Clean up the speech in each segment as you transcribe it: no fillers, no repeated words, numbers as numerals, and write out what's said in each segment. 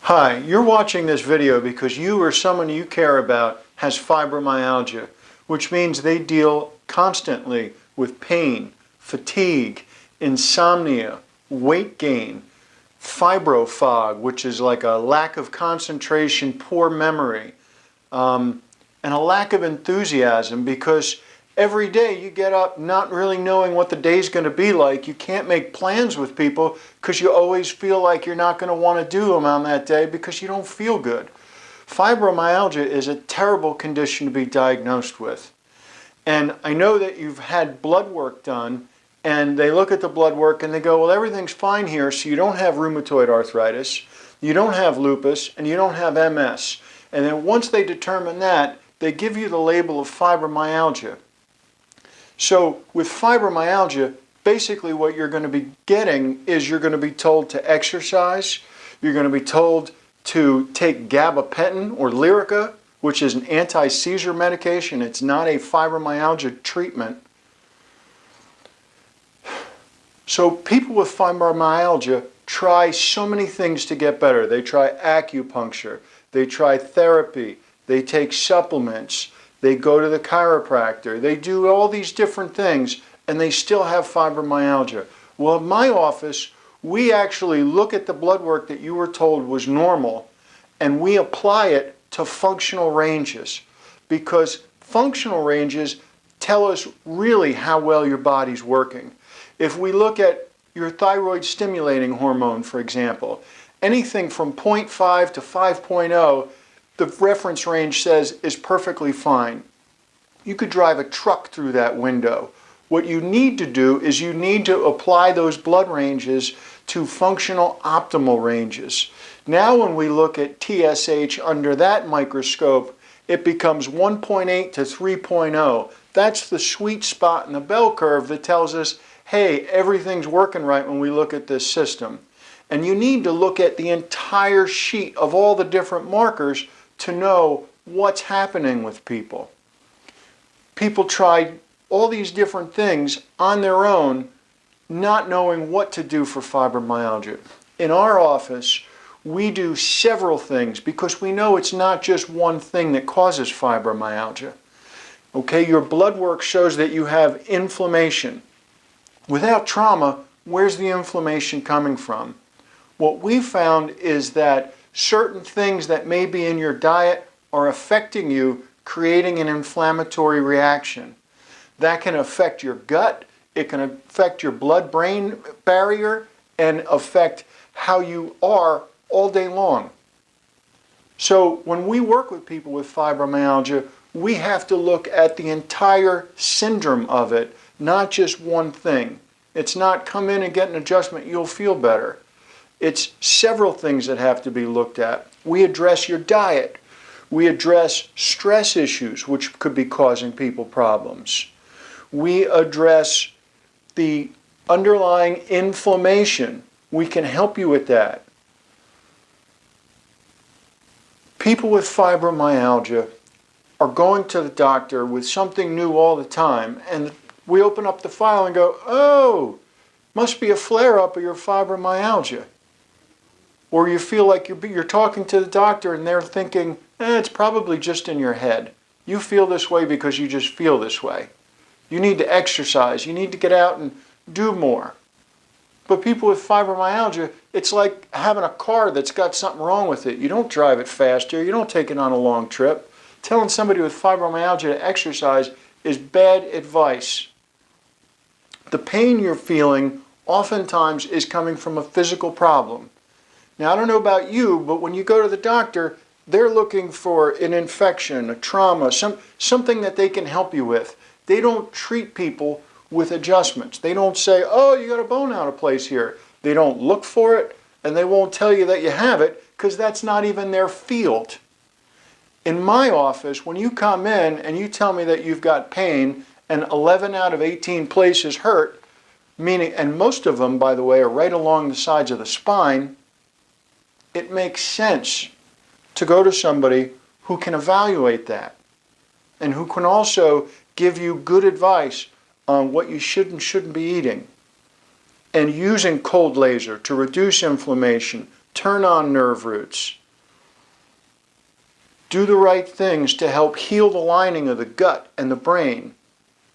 Hi, you're watching this video because you or someone you care about has fibromyalgia, which means they deal constantly with pain, fatigue, insomnia, weight gain, fibrofog, which is like a lack of concentration, poor memory, and a lack of enthusiasm because every day you get up not really knowing what the day's going to be like. You can't make plans with people because you always feel like you're not going to want to do them on that day because you don't feel good. Fibromyalgia is a terrible condition to be diagnosed with. And I know that you've had blood work done and they look at the blood work and they go, well, everything's fine here, so you don't have rheumatoid arthritis, you don't have lupus, and you don't have MS. And then once they determine that, they give you the label of fibromyalgia. So with fibromyalgia, basically what you're going to be getting is you're going to be told to exercise, you're going to be told to take gabapentin or Lyrica, which is an anti-seizure medication. It's not a fibromyalgia treatment. So people with fibromyalgia try so many things to get better. They try acupuncture, they try therapy, they take supplements, they go to the chiropractor, they do all these different things, and they still have fibromyalgia. Well, in my office, we actually look at the blood work that you were told was normal, and we apply it to functional ranges, because functional ranges tell us really how well your body's working. If we look at your thyroid stimulating hormone, for example, anything from 0.5 to 5.0, the reference range says is perfectly fine. You could drive a truck through that window. What you need to do is you need to apply those blood ranges to functional optimal ranges. Now when we look at TSH under that microscope, it becomes 1.8 to 3.0. That's the sweet spot in the bell curve that tells us, hey, everything's working right when we look at this system. And you need to look at the entire sheet of all the different markers to know what's happening with people. People try all these different things on their own, not knowing what to do for fibromyalgia. In our office, we do several things because we know it's not just one thing that causes fibromyalgia. Okay, your blood work shows that you have inflammation. Without trauma, where's the inflammation coming from? What we found is that certain things that may be in your diet are affecting you, creating an inflammatory reaction. That can affect your gut, it can affect your blood-brain barrier, and affect how you are all day long. So when we work with people with fibromyalgia, we have to look at the entire syndrome of it, not just one thing. It's not come in and get an adjustment, you'll feel better. It's several things that have to be looked at. We address your diet. We address stress issues, which could be causing people problems. We address the underlying inflammation. We can help you with that. People with fibromyalgia are going to the doctor with something new all the time, and we open up the file and go, oh, must be a flare-up of your fibromyalgia. Or you feel like you're talking to the doctor and they're thinking, it's probably just in your head. You feel this way because you just feel this way. You need to exercise. You need to get out and do more. But people with fibromyalgia, it's like having a car that's got something wrong with it. You don't drive it faster. You don't take it on a long trip. Telling somebody with fibromyalgia to exercise is bad advice. The pain you're feeling oftentimes is coming from a physical problem. Now, I don't know about you, but when you go to the doctor, they're looking for an infection, a trauma, something that they can help you with. They don't treat people with adjustments. They don't say, oh, you got a bone out of place here. They don't look for it, and they won't tell you that you have it because that's not even their field. In my office, when you come in and you tell me that you've got pain and 11 out of 18 places hurt, meaning, and most of them, by the way, are right along the sides of the spine, it makes sense to go to somebody who can evaluate that and who can also give you good advice on what you should and shouldn't be eating, and using cold laser to reduce inflammation, turn on nerve roots, do the right things to help heal the lining of the gut and the brain.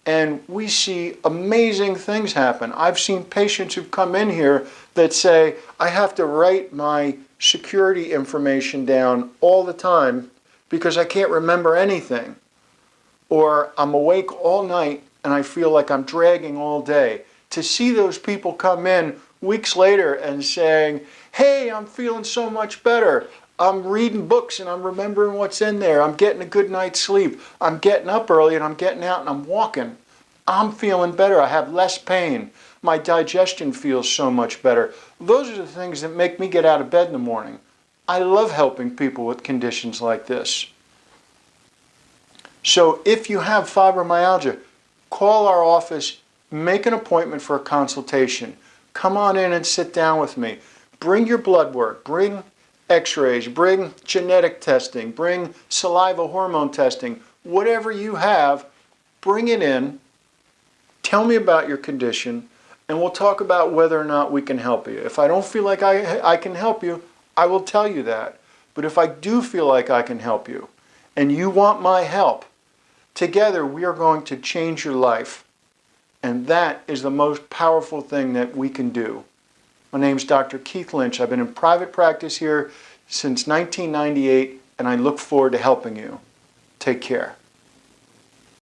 And we see amazing things happen. I've seen patients who've come in here that say, I have to write my security information down all the time because I can't remember anything. Or I'm awake all night and I feel like I'm dragging all day. To see those people come in weeks later and saying, hey, I'm feeling so much better. I'm reading books and I'm remembering what's in there. I'm getting a good night's sleep. I'm getting up early and I'm getting out and I'm walking. I'm feeling better. I have less pain. My digestion feels so much better. Those are the things that make me get out of bed in the morning. I love helping people with conditions like this. So if you have fibromyalgia, call our office, make an appointment for a consultation. Come on in and sit down with me. Bring your blood work, bring x-rays, bring genetic testing, bring saliva hormone testing, whatever you have, bring it in, tell me about your condition, and we'll talk about whether or not we can help you. If I don't feel like I can help you, I will tell you that. But if I do feel like I can help you, and you want my help, together we are going to change your life. And that is the most powerful thing that we can do. My name's Dr. Keith Lynch. I've been in private practice here since 1998, and I look forward to helping you. Take care.